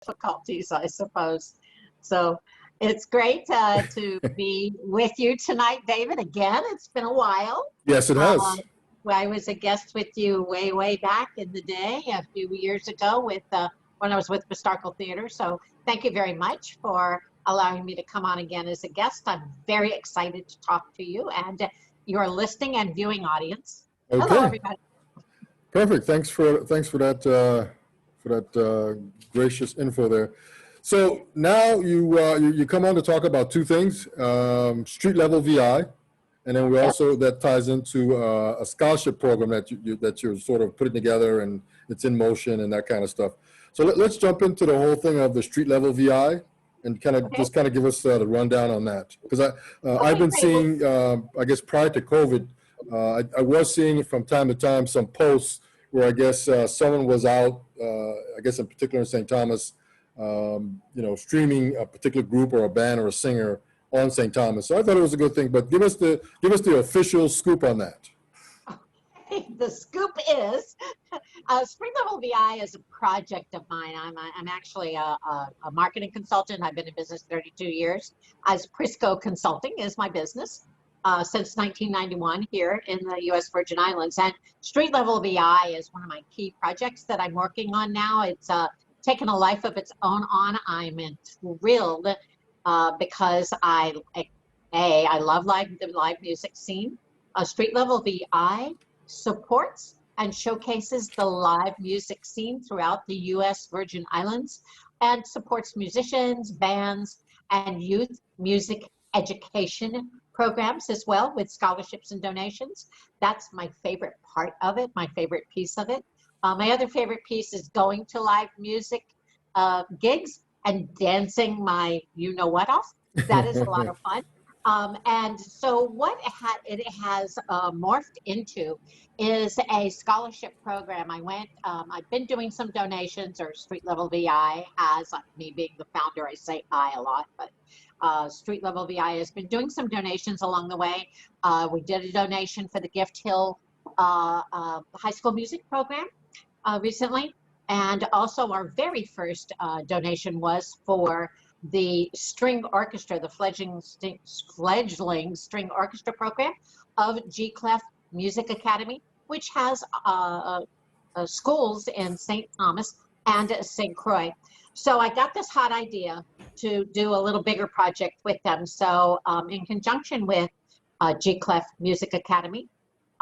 difficulties, I suppose. So it's great to be with you tonight, David. Again, it's been a while. Yes, it has. I was a guest with you way back in the day, a few years ago, with when I was with Bastarkle Theater. So thank you very much for allowing me to come on again as a guest. I'm very excited to talk to you and your listening and viewing audience. Okay. Hello, everybody. Perfect. Thanks for that gracious info there. So now you come on to talk about two things: StreetLevel VI, and then we also that ties into a scholarship program that you're sort of putting together and it's in motion and that kind of stuff. So let's jump into the whole thing of the StreetLevel VI and just give us the rundown on that, because I've been seeing I guess prior to COVID. I was seeing from time to time some posts where I guess someone was out, I guess in particular in St. Thomas, streaming a particular group or a band or a singer on St. Thomas. So I thought it was a good thing, but give us the official scoop on that. Okay. The scoop is StreetLevel VI is a project of mine. I'm actually a marketing consultant. I've been in business 32 years. As Prisco Consulting is my business. Since 1991 here in the U.S. Virgin Islands. And StreetLevel VI is one of my key projects that I'm working on now. It's taken a life of its own on. I'm thrilled because I love the live music scene. StreetLevel VI supports and showcases the live music scene throughout the U.S. Virgin Islands and supports musicians, bands, and youth music education programs as well, with scholarships and donations. That's my favorite part of it, my favorite piece of it. My other favorite piece is going to live music gigs and dancing my you-know-what off. That is a lot of fun. And so what it has morphed into is a scholarship program. I've been doing some donations, or StreetLevel VI has, me being the founder, I say I a lot, but StreetLevel VI has been doing some donations along the way. We did a donation for the Gift Hill high school music program recently. And also our very first donation was for the string orchestra, the fledgling string orchestra program of G-Clef Music Academy, which has schools in St. Thomas and St. Croix. So I got this hot idea to do a little bigger project with them. So in conjunction with G-Clef Music Academy,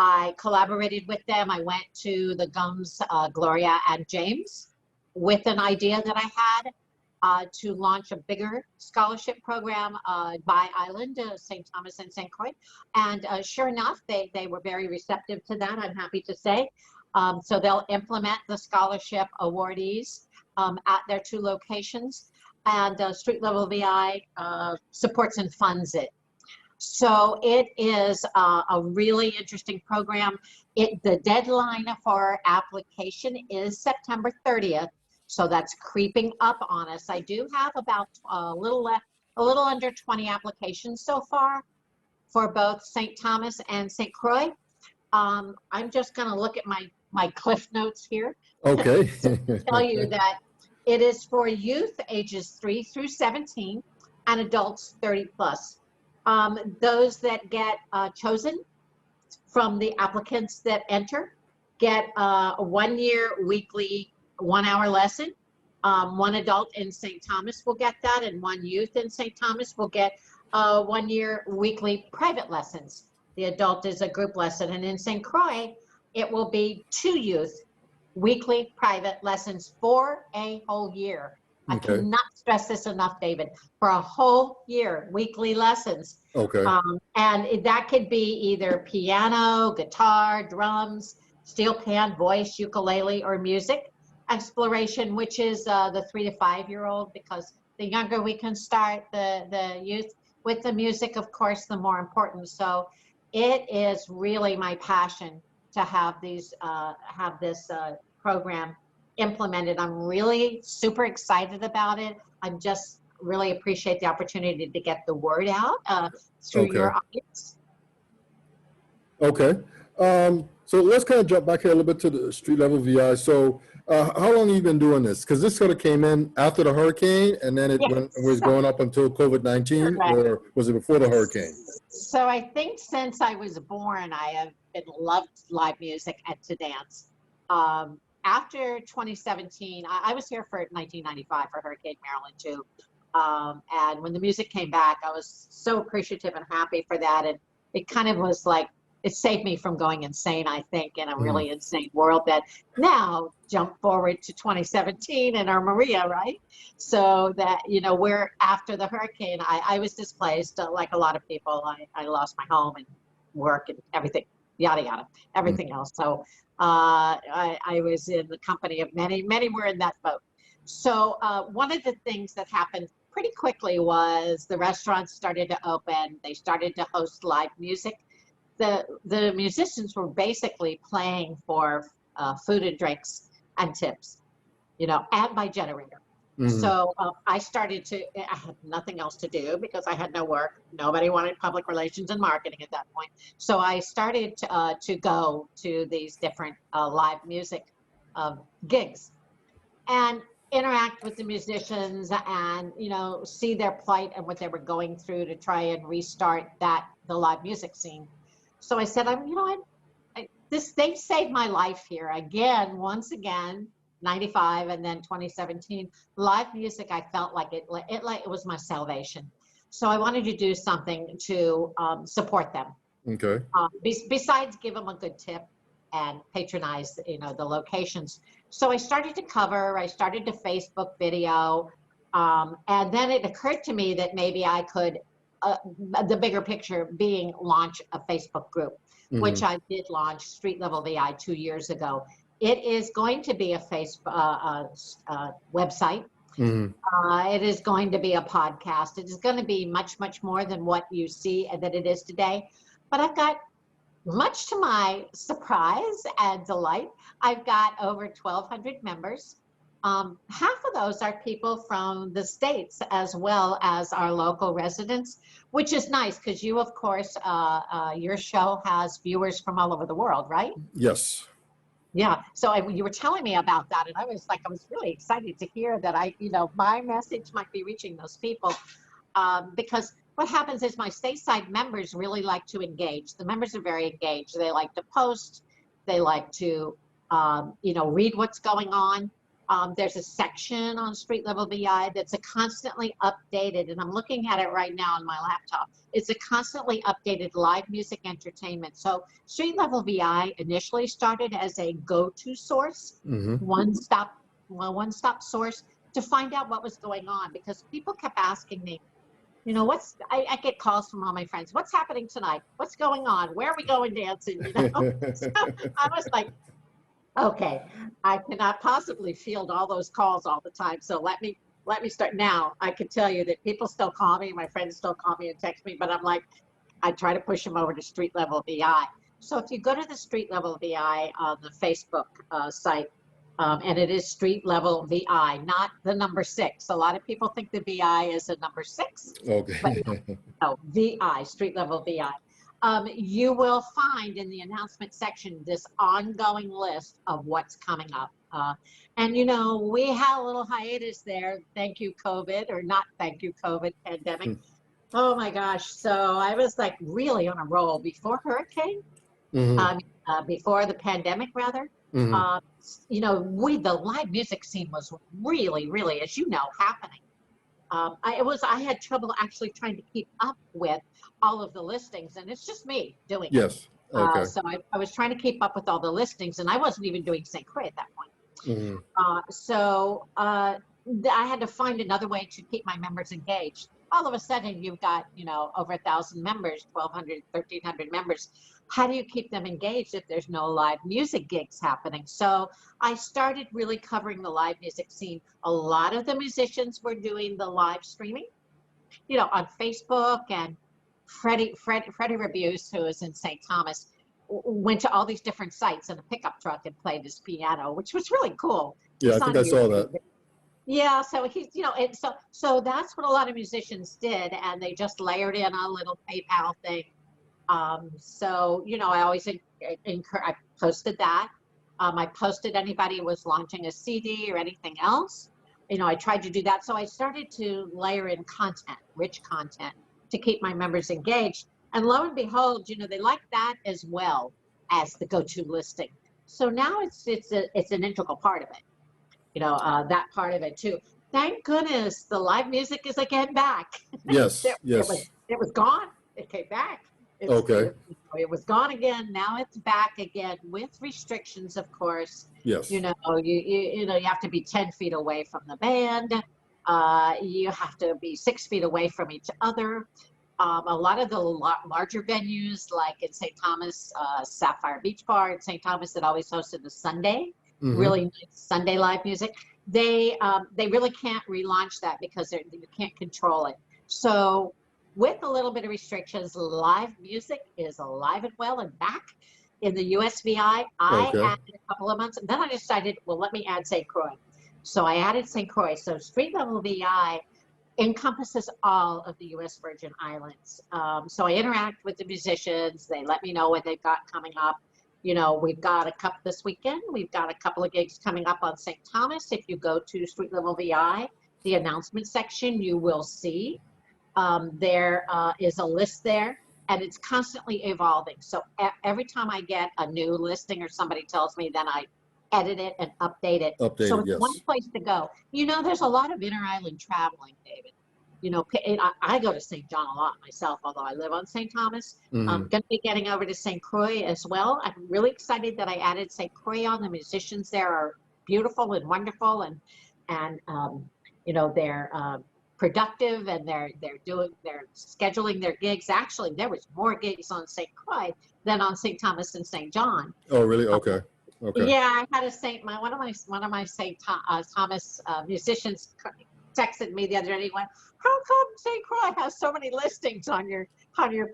I collaborated with them. I went to the Gums, Gloria and James, with an idea that I had to launch a bigger scholarship program by island, St. Thomas and St. Croix. And sure enough, they were very receptive to that, I'm happy to say. So they'll implement the scholarship awardees at their two locations, and StreetLevel VI supports and funds it. So it is a really interesting program. The deadline for application is September 30th, so that's creeping up on us. I do have about a little under 20 applications so far for both St. Thomas and St. Croix. I'm just going to look at my cliff notes here. Okay. To tell you that it is for youth ages 3 through 17 and adults 30 plus. Those that get chosen from the applicants that enter get a 1-year weekly 1-hour lesson. One adult in St. Thomas will get that, and one youth in St. Thomas will get 1-year weekly private lessons. The adult is a group lesson, and in St. Croix, it will be 2 youth weekly private lessons for a whole year. Okay. I cannot stress this enough, David. For a whole year, weekly lessons. Okay. And that could be either piano, guitar, drums, steel pan, voice, ukulele, or music exploration, which is the 3 to 5-year-old, because the younger we can start the youth with the music, of course, the more important. So it is really my passion to have this program implemented. I'm really super excited about it. I'm just really appreciate the opportunity to get the word out through your audience. Okay. So let's kind of jump back here a little bit to the StreetLevel VI. So How long have you been doing this? Because this sort of came in after the hurricane, and then it was Yes. going up until COVID-19, Correct. or was it before the hurricane? So I think since I was born, I have been loved live music and to dance. After 2017, I was here for 1995 for Hurricane Marilyn too. And when the music came back, I was so appreciative and happy for that. And it kind of was like, it saved me from going insane, I think, in a Mhm. really insane world that now jump forward to 2017 and our Maria, right? So that, we're after the hurricane, I was displaced like a lot of people. I lost my home and work and everything, yada, yada, Mhm. everything else. So I was in the company of many, many were in that boat. So one of the things that happened pretty quickly was the restaurants started to open. They started to host live music. The musicians were basically playing for food and drinks and tips, and by generator. Mhm. So I started to, I had nothing else to do because I had no work. Nobody wanted public relations and marketing at that point. So I started to go to these different live music gigs and interact with the musicians and, see their plight and what they were going through to try and restart the live music scene. So I said, they saved my life here again, once again, 95 and then 2017. Live music, I felt like it was my salvation. So I wanted to do something to support them. Okay. Besides give them a good tip and patronize, the locations. So I started to cover, I started to Facebook video, and then it occurred to me that maybe I could, the bigger picture being launch a Facebook group, which Mhm. I did launch StreetLevel VI 2 years ago. It is going to be a Facebook website. Mhm. It is going to be a podcast. It is going to be much, much more than what you see that it is today. But I've got, much to my surprise and delight, I've got over 1,200 members. Half of those are people from the States as well as our local residents, which is nice because you, of course, your show has viewers from all over the world, right? Yes. Yeah. So you were telling me about that, and I was really excited to hear that my message might be reaching those people. Because what happens is my stateside members really like to engage. The members are very engaged. They like to post. They like to, read what's going on. There's a section on StreetLevel VI that's a constantly updated, and I'm looking at it right now on my laptop. It's a constantly updated live music entertainment. So StreetLevel VI initially started as a go-to source, Mhm. one-stop source to find out what was going on because people kept asking me, I get calls from all my friends. What's happening tonight? What's going on? Where are we going dancing? So I was like, okay, I cannot possibly field all those calls all the time. So let me start now. I can tell you that people still call me. My friends still call me and text me, but I'm like, I try to push them over to StreetLevel VI. So if you go to the StreetLevel VI on the Facebook site, and it is StreetLevel VI, not the number 6. A lot of people think the VI is a number 6, but Okay. no, VI, StreetLevel VI. You will find in the announcement section this ongoing list of what's coming up. And we had a little hiatus there. Thank you, COVID, or not thank you, COVID pandemic. Oh my gosh. So I was like really on a roll before hurricane, Mhm. before the pandemic rather. Mhm. Uh, the live music scene was really, really, as you know, happening. I had trouble actually trying to keep up with all of the listings, and it's just me doing it. Yes. Okay. So I was trying to keep up with all the listings, and I wasn't even doing St. Croix at that point. Mhm. I had to find another way to keep my members engaged. All of a sudden, you've got, over 1,000 members, 1,200, 1,300 members. How do you keep them engaged if there's no live music gigs happening? So I started really covering the live music scene. A lot of the musicians were doing the live streaming, on Facebook, and Freddie Reviews, who is in St. Thomas, went to all these different sites in a pickup truck and played his piano, which was really cool. Yeah, I It's think on I saw that. YouTube. Yeah, so he's, and so that's what a lot of musicians did, and they just layered in a little PayPal thing. So I always I posted that. I posted anybody who was launching a CD or anything else. I tried to do that. So I started to layer in content, rich content, to keep my members engaged. And lo and behold, they like that as well as the go-to listing. So now it's an integral part of it. That part of it too. Thank goodness the live music is again back. Yes, yes. It was gone. It came back. Okay. It was gone again. Now it's back again with restrictions, of course. Yes. You have to be 10 feet away from the band. You have to be 6 feet away from each other. A lot of the larger venues, like in St. Thomas, Sapphire Beach Bar in St. Thomas, that always hosted a Sunday, really nice Sunday live music. They really can't relaunch that because you can't control it. So with a little bit of restrictions, live music is alive and well and back in the USVI. I added a couple of months, and then I decided, well, let me add St. Croix. So I added St. Croix. So StreetLevel VI encompasses all of the U.S. Virgin Islands. So I interact with the musicians. They let me know what they've got coming up. We've got a couple this weekend. We've got a couple of gigs coming up on St. Thomas. If you go to StreetLevel VI, the announcement section, you will see there is a list there, and it's constantly evolving. So every time I get a new listing or somebody tells me, then I edit it and update it. So it's one place to go. There's a lot of inter-island traveling, David. I go to St. John a lot myself, although I live on St. Thomas. I'm going to be getting over to St. Croix as well. I'm really excited that I added St. Croix on. The musicians there are beautiful and wonderful, and they're productive, and they're scheduling their gigs. Actually, there was more gigs on St. Croix than on St. Thomas and St. John. Oh, really? Okay. Okay. Yeah, I had one of my St. Thomas musicians texted me the other day. He went, "How come St. Croix has so many listings on your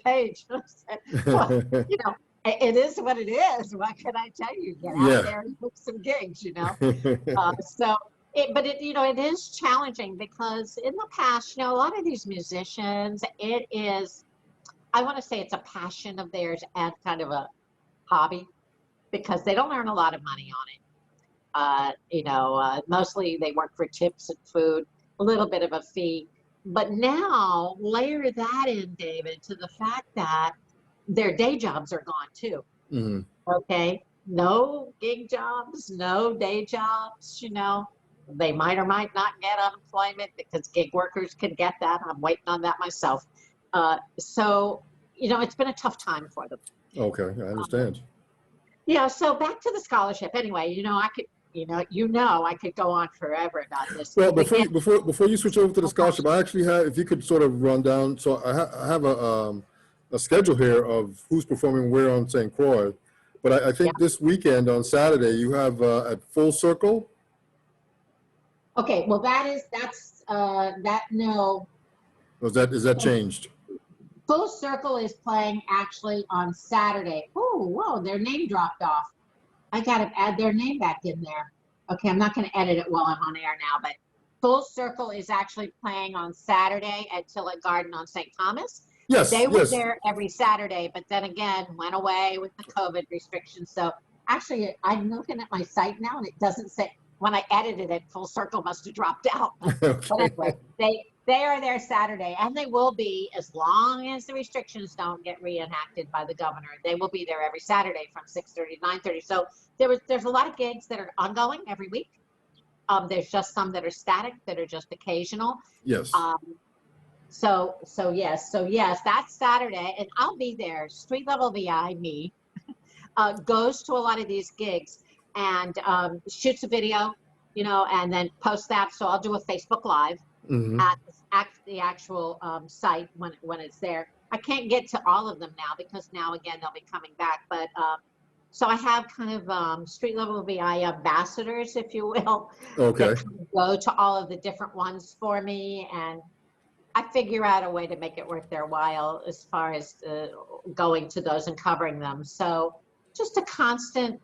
page?" I said, "Well, it is what it is. What can I tell you? Get out there and book some gigs, it is challenging because in the past, a lot of these musicians, I want to say it's a passion of theirs and kind of a hobby, because they don't earn a lot of money on it. Mostly they work for tips and food, a little bit of a fee. But now layer that in, David, to the fact that their day jobs are gone too. Okay. No gig jobs, no day jobs, They might or might not get unemployment because gig workers can get that. I'm waiting on that myself. So it's been a tough time for them. Okay, I understand. Yeah, so back to the scholarship. Anyway, I could, I could go on forever about this. Well, before you switch over to the scholarship, I actually have, if you could sort of run down. So I have a schedule here of who's performing where on St. Croix, but I think this weekend on Saturday you have at Full Circle. Okay, well no. Is that changed? Full Circle is playing actually on Saturday. Oh, whoa, their name dropped off. I got to add their name back in there. Okay, I'm not going to edit it while I'm on air now, but Full Circle is actually playing on Saturday at Tillett Garden on St. Thomas. Yes, they were there every Saturday, but then again, went away with the COVID restrictions. So actually, I'm looking at my site now, and it doesn't say, when I edited it, Full Circle must have dropped out. Okay. But anyway, they are there Saturday, and they will be, as long as the restrictions don't get reenacted by the governor. They will be there every Saturday from 6:30 to 9:30. So there's a lot of gigs that are ongoing every week. There's just some that are static, that are just occasional. Yes. So yes, that's Saturday, and I'll be there. StreetLevel VI, me, goes to a lot of these gigs and shoots a video, and then posts that. So I'll do a Facebook Live at the actual site when it's there. I can't get to all of them now because now again they'll be coming back. But so I have kind of StreetLevel VI ambassadors, if you will, that kind of go to all of the different ones for me, and I figure out a way to make it worth their while as far as going to those and covering them. So just a constant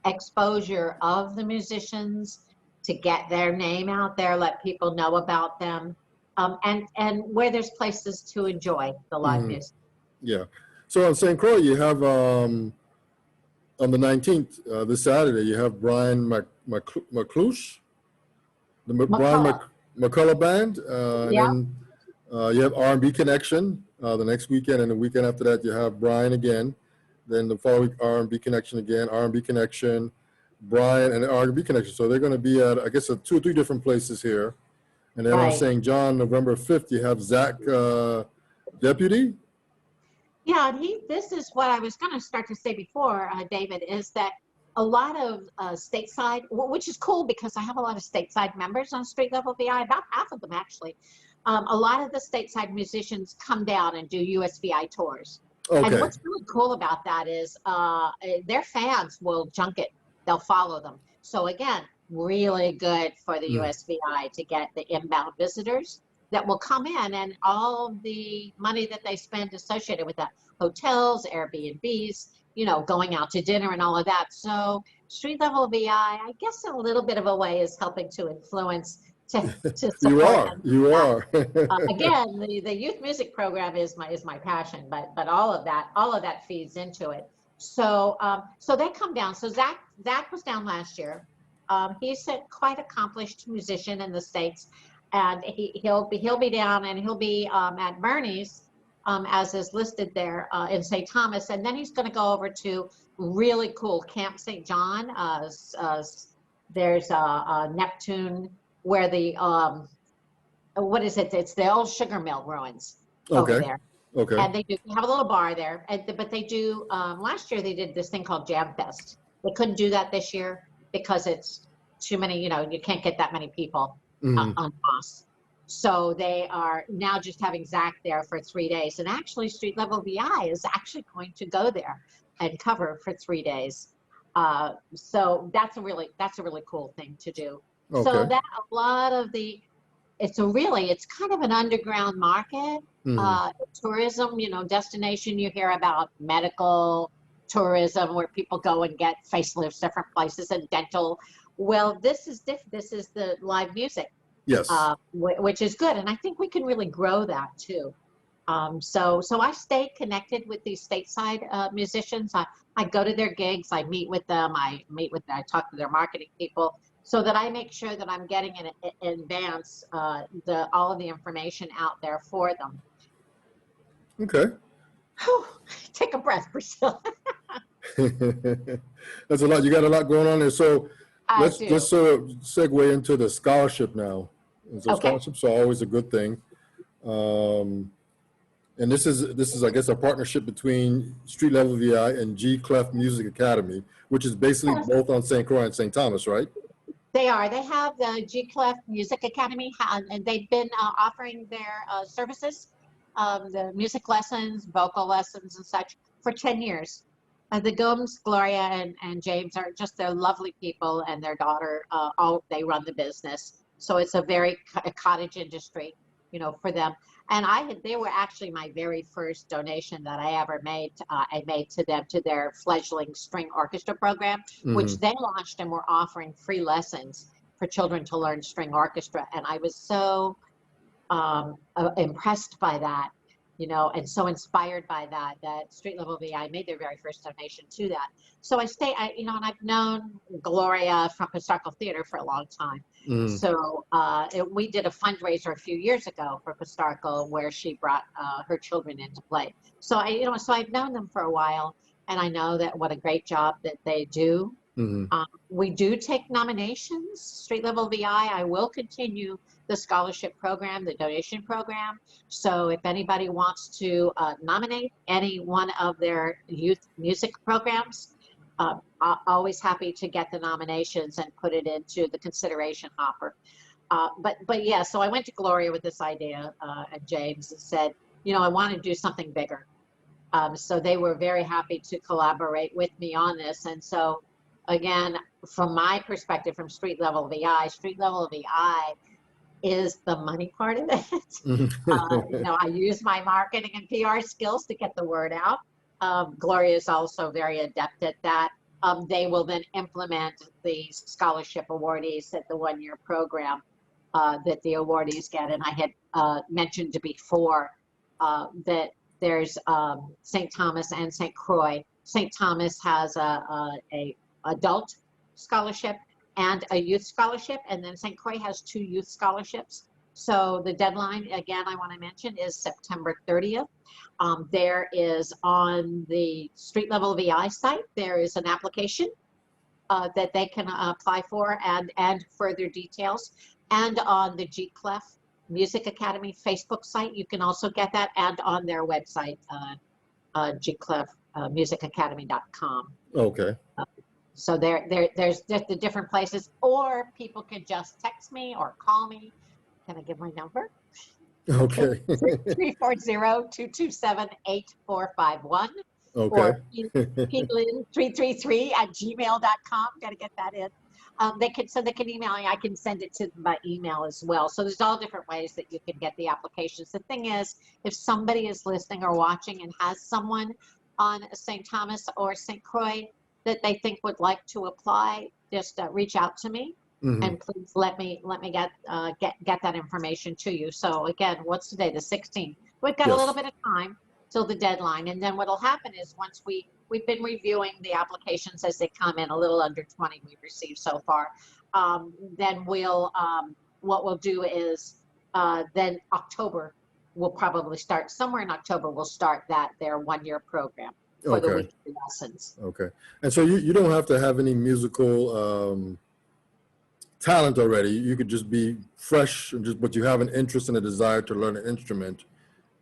exposure of the musicians to get their name out there, let people know about them, and where there's places to enjoy the live music. Yeah. So on St. Croix, you have on the 19th, this Saturday, you have Brian McClush, the Brian McCullough. McCullough Band, and Yeah, then you have R&B Connection the next weekend, and the weekend after that, you have Brian again. Then the following week, R&B Connection again, R&B Connection, Brian, and R&B Connection. So they're going to be at, I guess, 2 or 3 different places here. And then on right. St. John, November 5th, you have Zach Deputy. Yeah, and this is what I was going to start to say before, David, is that a lot of stateside, which is cool because I have a lot of stateside members on Street Level VI, about half of them actually. A lot of the stateside musicians come down and do USVI tours. And Okay. what's really cool about that is their fans will junket. They'll follow them. So again, really good for the USVI to get the inbound visitors that will come in, and all the money that they spend associated with that, hotels, Airbnbs, you know, going out to dinner and all of that. So Street Level VI, I guess in a little bit of a way, is helping to influence to You support are. them. You are. Again, the youth music program is my passion, but all of that feeds into it. So so they come down. So Zach was down last year. He's a quite accomplished musician in the States, and he'll be down, and he'll be at Bernie's, as is listed there in St. Thomas, and then he's going to go over to really cool Camp St. John. There's Neptune, where the what is it? It's the old sugar mill ruins over Okay. there. Okay. And they have a little bar there. But they do, last year they did this thing called Jam Fest. They couldn't do that this year because it's too many, you know, you can't get that many people on bus. So they are now just having Zach there for 3 days. And actually Street Level VI is actually going to go there and cover for 3 days. So that's a really cool thing to do. Okay. So that a lot of the, it's kind of an underground market, tourism, you know, destination. You hear about medical tourism where people go and get facelifts different places, and dental. Well, this is different. This is the live music, Yes. which is good. And I think we can really grow that too. So I stay connected with these stateside musicians. I go to their gigs, I meet with them, I talk to their marketing people, so that I make sure that I'm getting in advance all of the information out there for them. Okay. Whew. Take a breath, Priscilla. That's a lot. You got a lot going on there. So let's do. just sort of segue into the scholarship now. And so Okay. scholarships are always a good thing. And this is, I guess, a partnership between Street Level VI and G-Clef Music Academy, which is basically both on St. Croix and St. Thomas, right? They are. They have the G-Clef Music Academy, and they've been offering their services, the music lessons, vocal lessons, and such for 10 years. The Gomes, Gloria, and James are just, they're lovely people, and their daughter, they run the business. So it's a very cottage industry, you know, for them. And they were actually my very first donation that I ever made. I made to them, to their fledgling string orchestra program, which they launched, and were offering free lessons for children to learn string orchestra. And I was so impressed by that, you know, and so inspired by that Street Level VI made their very first donation to that. So you know, and I've known Gloria from Pistarckle Theater for a long time. So we did a fundraiser a few years ago for Pistarckle, where she brought her children into play. So I've known them for a while, and I know that what a great job that they do. We do take nominations, Street Level VI. I will continue the scholarship program, the donation program. So if anybody wants to nominate any one of their youth music programs, I'm always happy to get the nominations and put it into the consideration hopper. But yeah, so I went to Gloria with this idea, and James, and said, you know, I want to do something bigger. So they were very happy to collaborate with me on this. And so, again, from my perspective, from Street Level VI is the money part of it. You know, I use my marketing and PR skills to get the word out. Gloria is also very adept at that. They will then implement the scholarship awardees at the one-year program that the awardees get. And I had mentioned before that there's St. Thomas and St. Croix St. Thomas has a adult scholarship and a youth scholarship, and then St. Croix has 2 youth scholarships. So the deadline, again, I want to mention, is September 30th. There is on the StreetLevel VI site, there is an application that they can apply for, and further details. And on the G-Clef Music Academy Facebook site, you can also get that, and on their website, G-Clef musicacademy.com. Okay. So there's just the different places, or people can just text me or call me. Can I give my number? Okay. 340-227-8451. Okay. Or plin333@gmail.com. Got to get that in. They can email me. I can send it to my email as well. So there's all different ways that you can get the applications. The thing is, if somebody is listening or watching and has someone on St. Thomas or St. Croix that they think would like to apply, just reach out to me. And please let me get that information to you. So again, what's today? The 16th. We've got a little bit of time till the deadline, and then what'll happen is once we've been reviewing the applications as they come in, a little under 20 we've received so far. Then we'll what we'll do is then October we'll probably start, somewhere in October we'll start their 1-year program for the weekly lessons. Okay. And so you don't have to have any musical talent already. You could just be fresh, and but you have an interest and a desire to learn an instrument.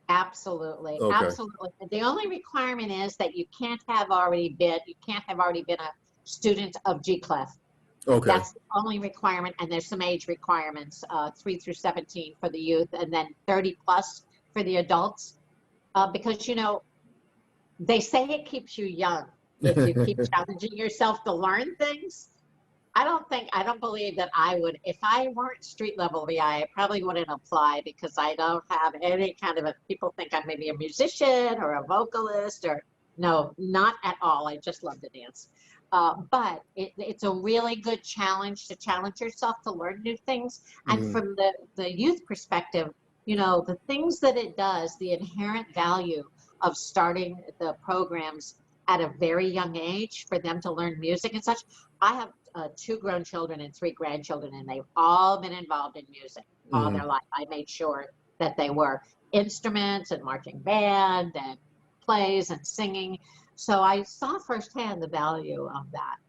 Absolutely. Okay. Absolutely. The only requirement is that you can't have already been a student of G-Clef. Okay. That's the only requirement, and there's some age requirements, 3 through 17 for the youth, and then 30 plus for the adults, because they say it keeps you young if you keep challenging yourself to learn things. I don't believe that I would, if I weren't StreetLevel VI, I probably wouldn't apply, because I don't have any kind of people think I'm maybe a musician or a vocalist, or no, not at all. I just love to dance. But it's a really good challenge to challenge yourself to learn new things. And from the youth perspective, the things that it does, the inherent value of starting the programs at a very young age for them to learn music and such. I have 2 grown children and 3 grandchildren, and they've all been involved in music all their life. I made sure that they were instruments and marching band and plays and singing. So I saw firsthand the value of that.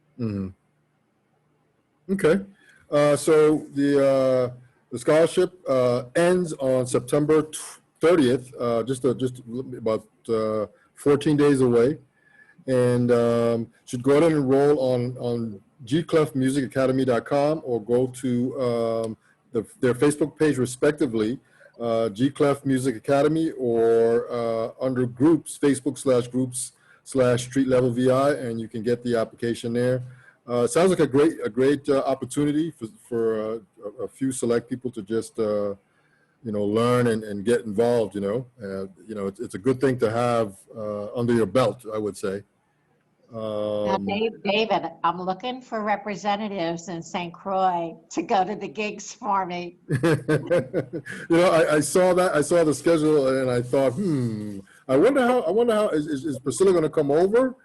Okay. So the scholarship ends on September 30th, just about 14 days away. And should go ahead and enroll on gclefmusicacademy.com, or go to their Facebook page respectively, G-Clef Music Academy, or under groups, Facebook/groups/StreetLevel VI, and you can get the application there. Sounds like a great opportunity for a few select people to just learn and get involved. It's a good thing to have under your belt, I would say. Now, David, I'm looking for representatives in St. Croix to go to the gigs for me. I saw that. I saw the schedule, and I thought, I wonder how is Priscilla going to come over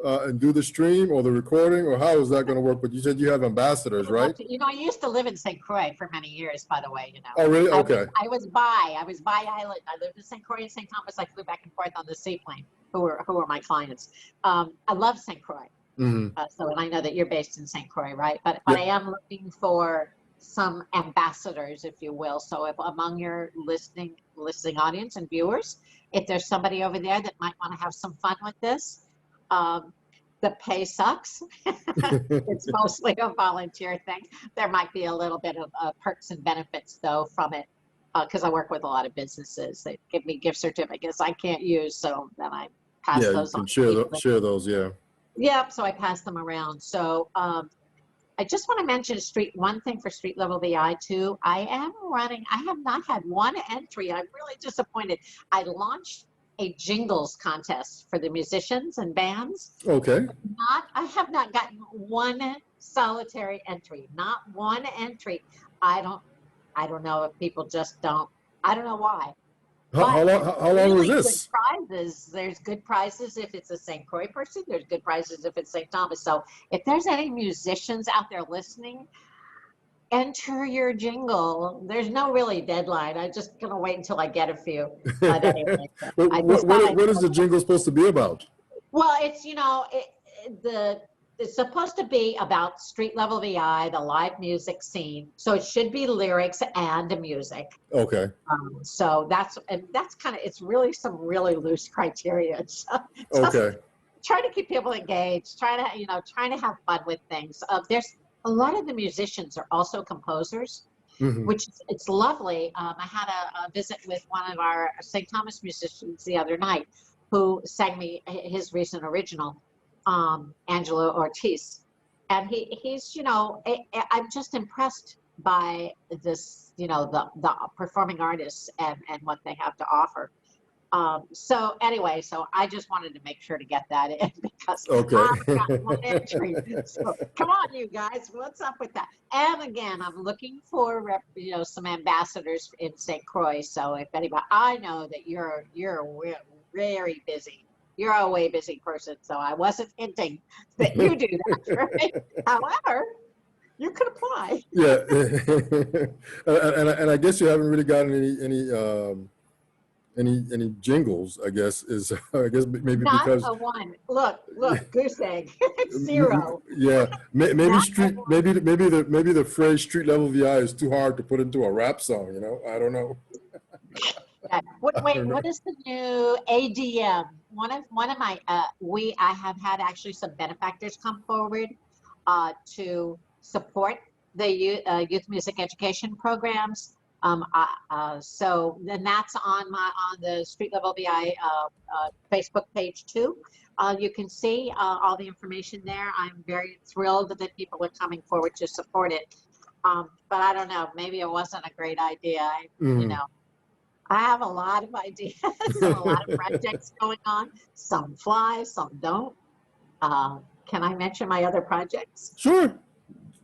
and do the stream or the recording, or how is that going to work? But you said you have ambassadors, right? I used to live in St. Croix for many years, by the way. Oh, really? Okay. I was by Island. I lived in St. Croix and St. Thomas. I flew back and forth on the seaplane. Who are my clients? I love St. Croix. And I know that you're based in St. Croix, right? But I am looking for some ambassadors, if you will. So if among your listening audience and viewers, if there's somebody over there that might want to have some fun with this, the pay sucks. It's mostly a volunteer thing. There might be a little bit of perks and benefits, though, from it, because I work with a lot of businesses. They give me gift certificates I can't use, so then I pass those on. Yeah, you can share those, yeah. Yep, so I pass them around. So I just want to mention one thing for StreetLevel VI too. I have not had one entry. I'm really disappointed. I launched a jingles contest for the musicians and bands. Okay. I have not gotten one solitary entry, not one entry. I don't know if people just don't, I don't know why. But How long was really good this? prizes. There's good prizes if it's a St. Croix person. There's good prizes if it's St. Thomas. So if there's any musicians out there listening, enter your jingle. There's no really deadline. I'm just gonna wait until I get a few. But anyway, I just thought I'd. What is the jingle supposed to be about? Well, it's it's supposed to be about street level VI, the live music scene. So it should be lyrics and music. Okay. So that's kind of, it's really some really loose criteria. So just Okay. try to keep people engaged. Trying to have fun with things. There's a lot of the musicians are also composers, Hmm. which it's lovely. I had a visit with one of our St. Thomas musicians the other night, who sang me his recent original, Angelo Ortiz, and I'm just impressed by this, the performing artists and what they have to offer. So anyway, so I just wanted to make sure to get that in because Okay. I've got one entry. So come on, you guys, what's up with that? And again, I'm looking for some ambassadors in St. Croix. So if anybody, I know that you're very busy. You're a way busy person, so I wasn't hinting that you do that, right? However, you could apply. Yeah. And I guess you haven't really gotten any jingles, I guess, is I guess maybe Not because a one. Look, goose egg. Zero. yeah, maybe Not a street one. maybe the phrase street level VI is too hard to put into a rap song, I don't know. Okay. I Wait, don't know. what is the new ADM? One of my I have had actually some benefactors come forward to support the youth music education programs. So then that's on the Street Level VI Facebook page too. You can see all the information there. I'm very thrilled that people are coming forward to support it. But I don't know, maybe it wasn't a great idea. Mhm. I have a lot of ideas and a lot of projects going on. Some fly, some don't. Can I mention my other projects? Sure.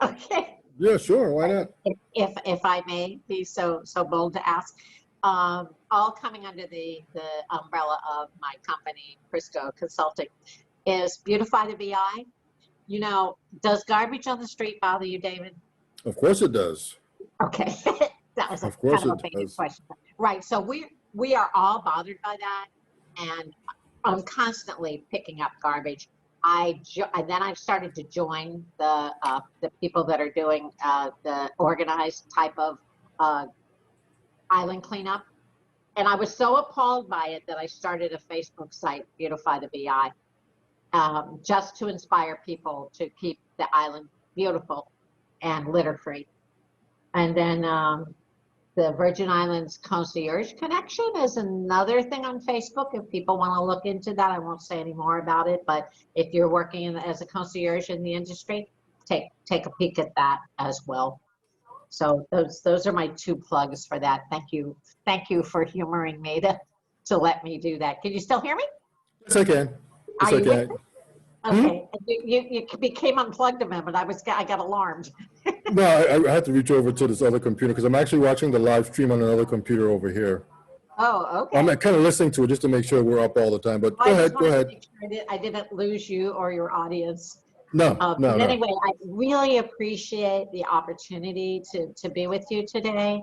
Okay. Yeah, sure. Why not? If I may be so bold to ask, all coming under the umbrella of my company, Prisco Consulting, is Beautify the VI. Does garbage on the street bother you, David? Of course it does. Okay, that was a Of kind course of a it baited does. question, right? So we are all bothered by that, and I'm constantly picking up garbage. And then I've started to join the people that are doing the organized type of uh, island cleanup, and I was so appalled by it that I started a Facebook site, Beautify the VI, just to inspire people to keep the island beautiful and litter free. And then the Virgin Islands Concierge Connection is another thing on Facebook. If people want to look into that, I won't say any more about it. But if you're working as a concierge in the industry, take a peek at that as well. So those are my two plugs for that. Thank you for humoring me to let me do that. Can you still hear me? Yes, I can. Are Yes, I you with can. me? Hmm? Okay. You became unplugged a minute. I got alarmed. No, I had to reach over to this other computer because I'm actually watching the live stream on another computer over here. Oh, I'm okay. kind of listening to it just to make sure we're up all the time. But Well, go I just ahead, go wanted to ahead. make sure I didn't lose you or your audience. No, no, But no. anyway, I really appreciate the opportunity to be with you today,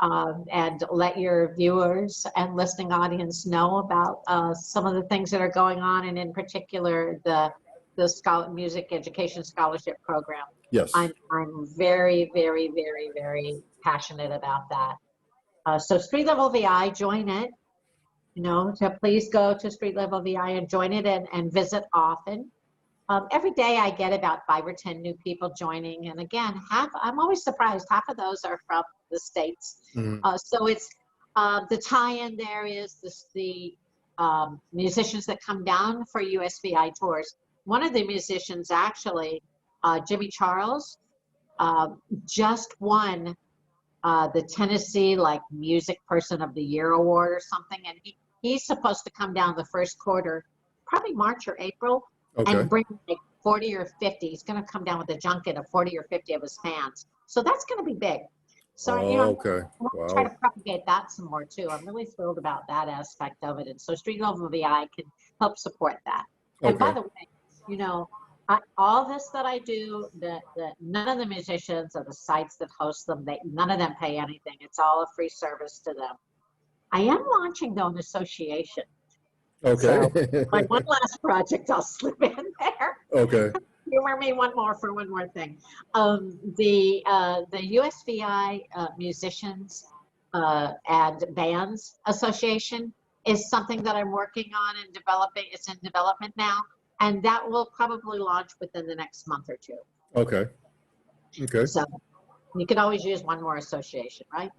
and let your viewers and listening audience know about some of the things that are going on, and in particular the music education scholarship program. Yes. I'm very, very, very, very passionate about that. So Street Level VI, join it. So please go to Street Level VI and join it, and visit often. Every day I get about 5 or 10 new people joining. And again, I'm always surprised, half of those are from the States. Mhm. So it's the tie-in there is the musicians that come down for USVI tours. One of the musicians actually, Jimmy Charles, uh, just won the Tennessee Music Person of the Year award or something. And he's supposed to come down the first quarter, probably March or April, Okay. and bring 40 or 50. He's going to come down with a junket of 40 or 50 of his fans. So that's going to be big. So, Oh, okay. I want to try to Wow. propagate that some more too. I'm really thrilled about that aspect of it. And so Street Level VI can help support that. And by Okay. the way, you know, all this that I do, none of the musicians or the sites that host them, none of them pay anything. It's all a free service to them. I am launching though an association. Okay. So like one last project I'll slip in there. Okay. Humor me one more thing. The USVI Musicians and Bands Association is something that I'm working on and developing. It's in development now, and that will probably launch within the next month or two. Okay. Okay. So you could always use one more association, right?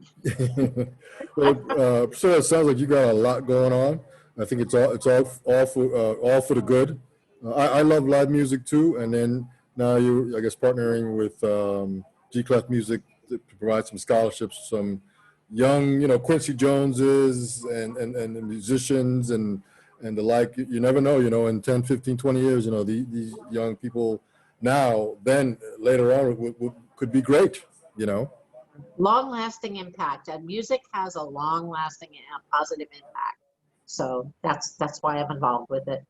Well, so it sounds like you got a lot going on. I think all for the good. I love live music too, and then now you, I guess, partnering with G-Clef Music to provide some scholarships, some young, Quincy Joneses and the musicians and the like. You never know, in 10, 15, 20 years, these young people now, then later on could be great, you know. Long-lasting impact, and music has a long-lasting positive impact. So that's why I'm involved with it.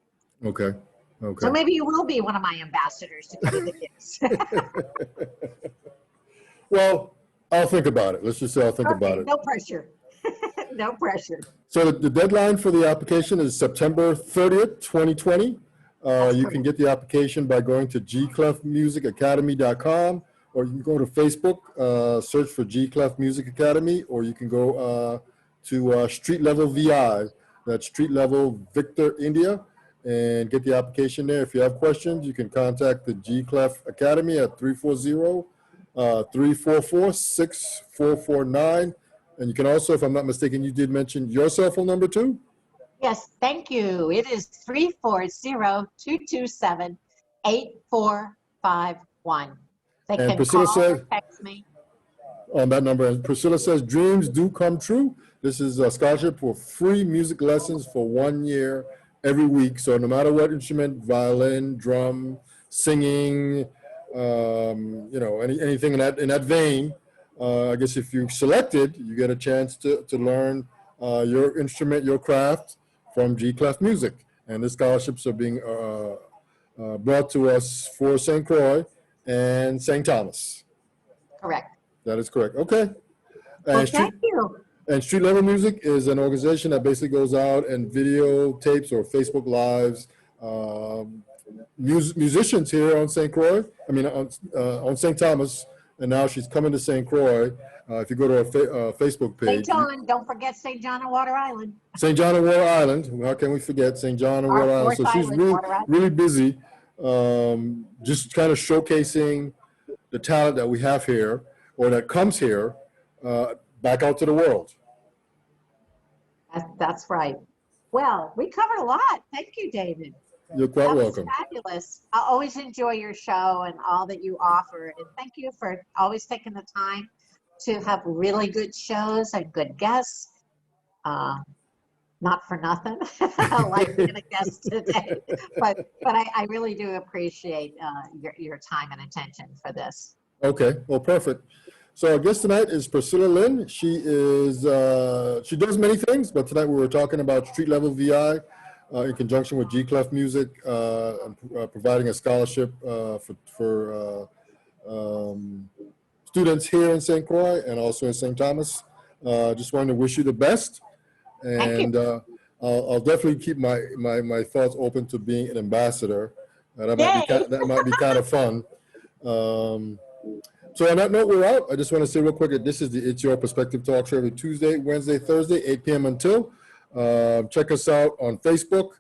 Okay. So Okay. maybe you will be one of my ambassadors to come to the gigs. Well, I'll think about it. Let's just say I'll think about Okay, it. no pressure. No pressure. So the deadline for the application is September 30th, 2020. That's You correct. can get the application by going to gclefmusicacademy.com, or you can go to Facebook, search for G-Clef Music Academy, or you can go to Street Level VI, that's Street Level Victor India, and get the application there. If you have questions, you can contact the G-Clef Academy at 340-344-6449. And you can also, if I'm not mistaken, you did mention your cell phone number too? Yes, thank you. It is 340-227-8451. They And can Priscilla call or said, text me. on that number, and Priscilla says, dreams do come true. This is a scholarship for free music lessons for 1 year every week. So no matter what instrument, violin, drum, singing, anything in that vein, I guess if you're selected, you get a chance to learn your instrument, your craft from G-Clef Music. And the scholarships are being brought to us for St. Croix and St. Thomas. Correct. That is correct. Okay. Well, And thank you. Street Level Music is an organization that basically goes out and videotapes or Facebook Lives musicians here on St. Croix. I mean, on St. Thomas, and now she's coming to St. Croix. If you go to our Facebook St. page, John, don't forget St. John and Water Island. St. John and Water Island. How can we forget St. John and Our Water Island? fourth So she's island, really, Water Island. really busy, just kind of showcasing the talent that we have here, or that comes here, back out to the world. That's right. Well, we covered a lot. Thank you, David. You're quite That was welcome. fabulous. I always enjoy your show and all that you offer. And thank you for always taking the time to have really good shows and good guests. Not for nothing, like being a guest today, but I really do appreciate your time and attention for this. Okay, well, perfect. So our guest tonight is Priscilla Lynn. She does many things, but tonight we were talking about Street Level VI in conjunction with G-Clef Music, providing a scholarship for students here in St. Croix and also in St. Thomas. Just wanted to wish you the best, Thank you. and I'll definitely keep my thoughts open to being an ambassador. That might be kind of fun. So on that note, we're out. I just want to say real quick that this is the It's Your Perspective Talk Show every Tuesday, Wednesday, Thursday, 8 p.m. until. Check us out on Facebook.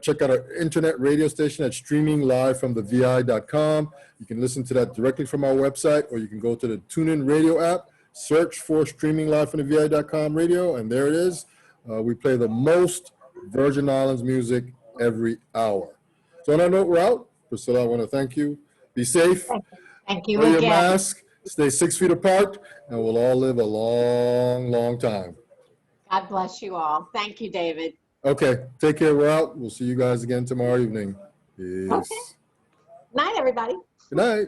Check out our internet radio station at streaminglivefromthevi.com. You can listen to that directly from our website, or you can go to the TuneIn Radio app, search for streaminglivefromthevi.com radio, and there it is. We play the most Virgin Islands music every hour. So on that note, we're out. Priscilla, I want to thank you. Be safe. Thank you Wear your again. mask, stay 6 feet apart, and we'll all live a long, long time. God bless you all. Thank you, David. Okay, take care. We're out. We'll see you guys again tomorrow evening. Peace. Okay. Night, everybody. Good night.